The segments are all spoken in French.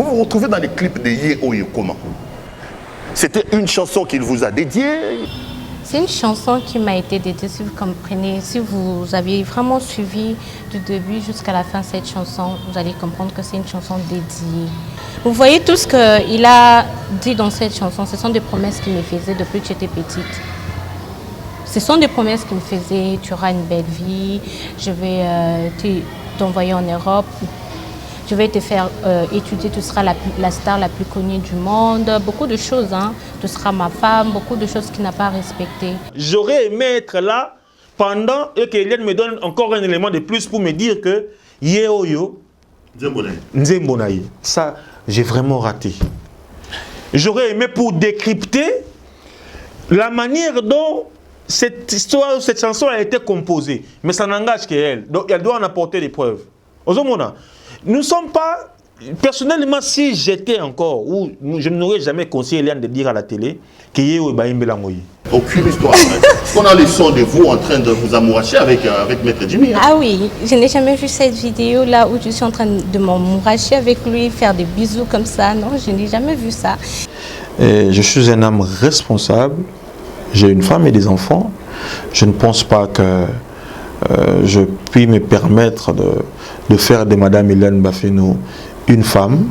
vous retrouvez dans les clips de Ye Oyo comment? C'était une chanson qu'il vous a dédiée? C'est une chanson qui m'a été dédiée, si vous comprenez. Si vous aviez vraiment suivi du début jusqu'à la fin cette chanson, vous allez comprendre que c'est une chanson dédiée. Vous voyez tout ce qu'il a dit dans cette chanson, ce sont des promesses qu'il me faisait depuis que j'étais petite. Ce sont des promesses qu'il me faisait, tu auras une belle vie, je vais t'envoyer en Europe, je vais te faire étudier, tu seras la star la plus connue du monde, beaucoup de choses, hein. Tu seras ma femme, beaucoup de choses qu'il n'a pas respectées. J'aurais aimé être là pendant et que Eliane me donne encore un élément de plus pour me dire que Yeoyo, Nzembonaye, ça j'ai vraiment raté. J'aurais aimé pour décrypter la manière dont cette histoire, cette chanson a été composée, mais ça n'engage qu'elle. Donc elle doit en apporter des preuves. Nous ne sommes pas, personnellement, si j'étais encore, ou je n'aurais jamais conseillé Eliane de dire à la télé que Yéo Baïmbela Moyi. Aucune histoire. On a les sons de vous en train de vous amouracher avec Maître Jimmy. Hein? Ah oui, je n'ai jamais vu cette vidéo là où je suis en train de m'amouracher avec lui, faire des bisous comme ça. Non, je n'ai jamais vu ça. Je suis un homme responsable. J'ai une femme et des enfants. Je ne pense pas que je puis me permettre de faire de Madame Hélène Bafeno une femme.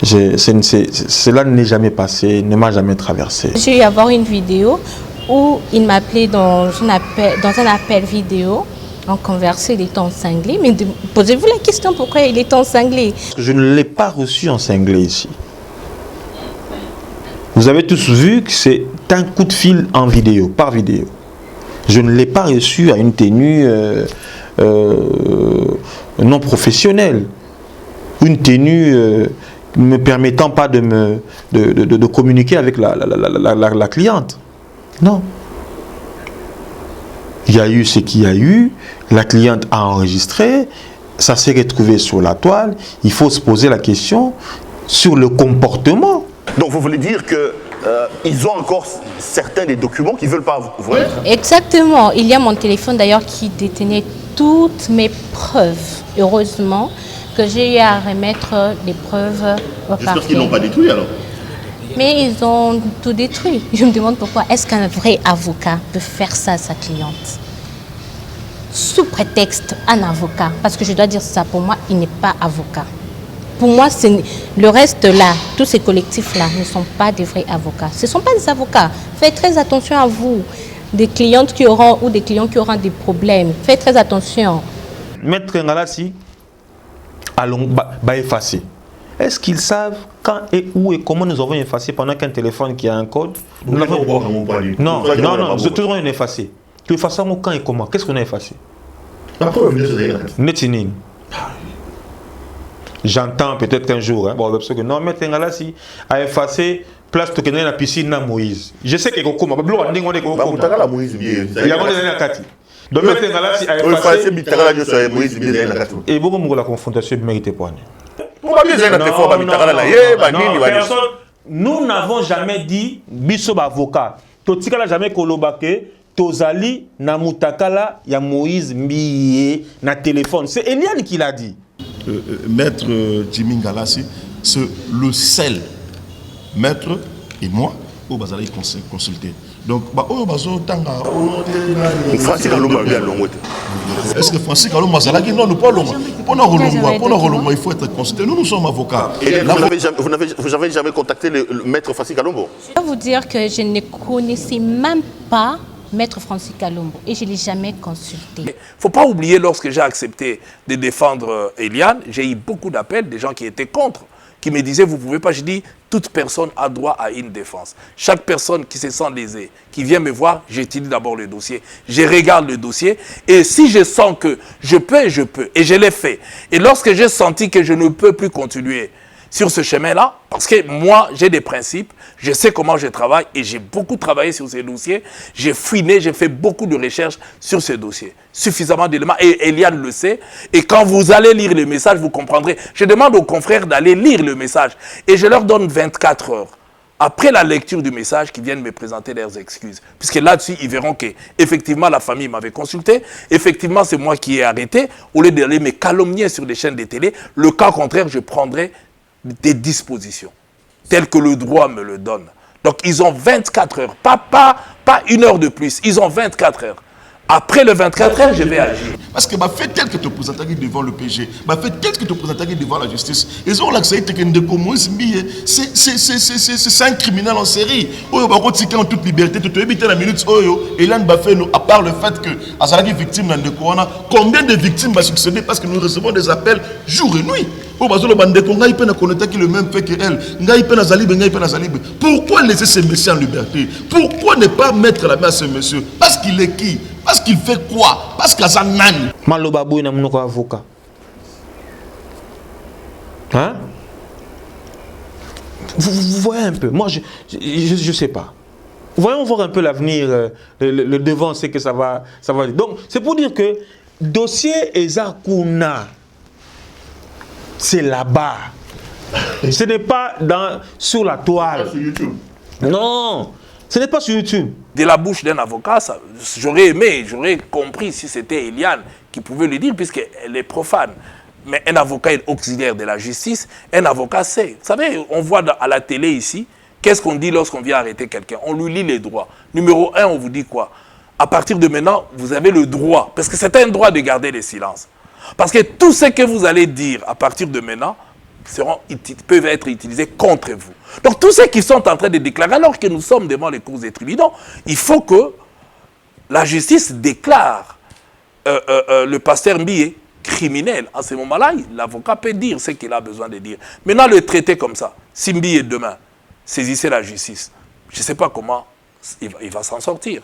Cela ne m'est jamais passé, ne m'a jamais traversé. J'ai eu à voir une vidéo où il m'appelait dans un appel vidéo. On conversait, il était en cinglé. Mais posez-vous la question pourquoi il était en cinglé? Je ne l'ai pas reçu en cinglé ici. Vous avez tous vu que c'est un coup de fil en vidéo, par vidéo. Je ne l'ai pas reçu à une tenue non professionnelle. Une tenue ne me permettant pas de communiquer avec la cliente. Non. Il y a eu ce qu'il y a eu, la cliente a enregistré, ça s'est retrouvé sur la toile. Il faut se poser la question sur le comportement. Donc vous voulez dire que ils ont encore certains des documents qu'ils ne veulent pas ouvrir? Exactement. Il y a mon téléphone d'ailleurs qui détenait toutes mes preuves. Heureusement que j'ai eu à remettre les preuves au parquet. J'espère qu'ils n'ont pas détruit alors. Mais ils ont tout détruit. Je me demande pourquoi est-ce qu'un vrai avocat peut faire ça à sa cliente? Sous prétexte un avocat. Parce que je dois dire ça, pour moi, il n'est pas avocat. Pour moi, le reste là, tous ces collectifs-là ne sont pas des vrais avocats. Ce ne sont pas des avocats. Faites très attention à vous. Des clientes qui auront ou des clients qui auront des problèmes. Faites très attention. Maître Ngalassi, allons effacer. Est-ce qu'ils savent quand et où et comment nous avons effacé pendant qu'un téléphone qui a un code? Nous l'avons. Non, c'est toujours un effacé. Tu effaces quand et comment? Qu'est-ce qu'on a effacé? Netinin. J'entends peut-être qu'un jour, hein, bon, parce que non, Maître Ngalassi a effacé place de la piscine à Moïse. Je sais que Kokoma, donc Maître Ngalassi a effacé. Et beaucoup de la confrontation mérite pas. Nous n'avons jamais dit biso avocat. Totika n'a jamais kolobake. Tozali na mutakala ya Moïse Mbiye na téléphone. C'est Eliane qui l'a dit. Maître Jimmy Ngalassi, c'est le seul maître et moi au Bazali consulté. Donc, est-ce que Francis Kalombo Mazalaki? Non, pas long. Il faut être consulté. Nous sommes avocats. Et vous n'avez jamais contacté le maître Francis Kalombo? Je vais vous dire que je ne connaissais même pas Maître Francis Kalombo et je ne l'ai jamais consulté. Il ne faut pas oublier, lorsque j'ai accepté de défendre Eliane, j'ai eu beaucoup d'appels des gens qui étaient contre, qui me disaient, vous ne pouvez pas. Je dis, toute personne a droit à une défense. Chaque personne qui se sent lésée, qui vient me voir, j'étudie d'abord le dossier. Je regarde le dossier et si je sens que je peux. Et je l'ai fait. Et lorsque j'ai senti que je ne peux plus continuer sur ce chemin-là, parce que moi, j'ai des principes, je sais comment je travaille et j'ai beaucoup travaillé sur ces dossiers. J'ai fouiné, j'ai fait beaucoup de recherches sur ces dossiers. Suffisamment d'éléments, et Eliane le sait. Et quand vous allez lire le message, vous comprendrez. Je demande aux confrères d'aller lire le message et je leur donne 24 heures. Après la lecture du message, qu'ils viennent me présenter leurs excuses. Puisque là-dessus, ils verront que effectivement la famille m'avait consulté. Effectivement, c'est moi qui ai arrêté. Au lieu d'aller me calomnier sur des chaînes de télé, le cas contraire, je prendrai des dispositions, telles que le droit me le donne. Donc, ils ont 24 heures, pas 1 heure de plus, ils ont 24 heures. Après le 24 heures, je vais agir. Parce que fait tel que te présenter devant le PG, fait tel que te présenter devant la justice, ils ont l'accès c'est un criminel en série. Oyo ba kotika en toute liberté, tu te éviter la minute Oyo, Elan Bafeno, à part le fait que Azalaki victime dans le Corona, combien de victimes va succéder parce que nous recevons des appels jour et nuit. Pourquoi laisser ce monsieur en liberté? Pourquoi ne pas mettre la main à ce monsieur? Parce qu'il est qui? Parce qu'il fait quoi? Parce qu'il a sa nani. Malobabou na monoko avocat. Hein? Vous voyez un peu. Moi, je sais pas. Voyons voir un peu l'avenir, le devant, c'est que ça va. Donc, c'est pour dire que dossier Ezakuna, c'est là-bas. Ce n'est pas sur la toile. Sur YouTube. Non, ce n'est pas sur YouTube. De la bouche d'un avocat, j'aurais aimé, j'aurais compris si c'était Eliane qui pouvait le dire, puisqu'elle est profane. Mais un avocat est auxiliaire de la justice, un avocat sait. Vous savez, on voit à la télé ici, qu'est-ce qu'on dit lorsqu'on vient arrêter quelqu'un? On lui lit les droits. Numéro 1, on vous dit quoi? À partir de maintenant, vous avez le droit, parce que c'est un droit de garder le silence. Parce que tout ce que vous allez dire à partir de maintenant peuvent être utilisés contre vous. Donc tous ceux qui sont en train de déclarer, alors que nous sommes devant les cours des tribunaux, il faut que la justice déclare le pasteur Mbié criminel. À ce moment-là, l'avocat peut dire ce qu'il a besoin de dire. Maintenant, le traiter comme ça, si Mbié demain saisissait la justice, je ne sais pas comment il va s'en sortir.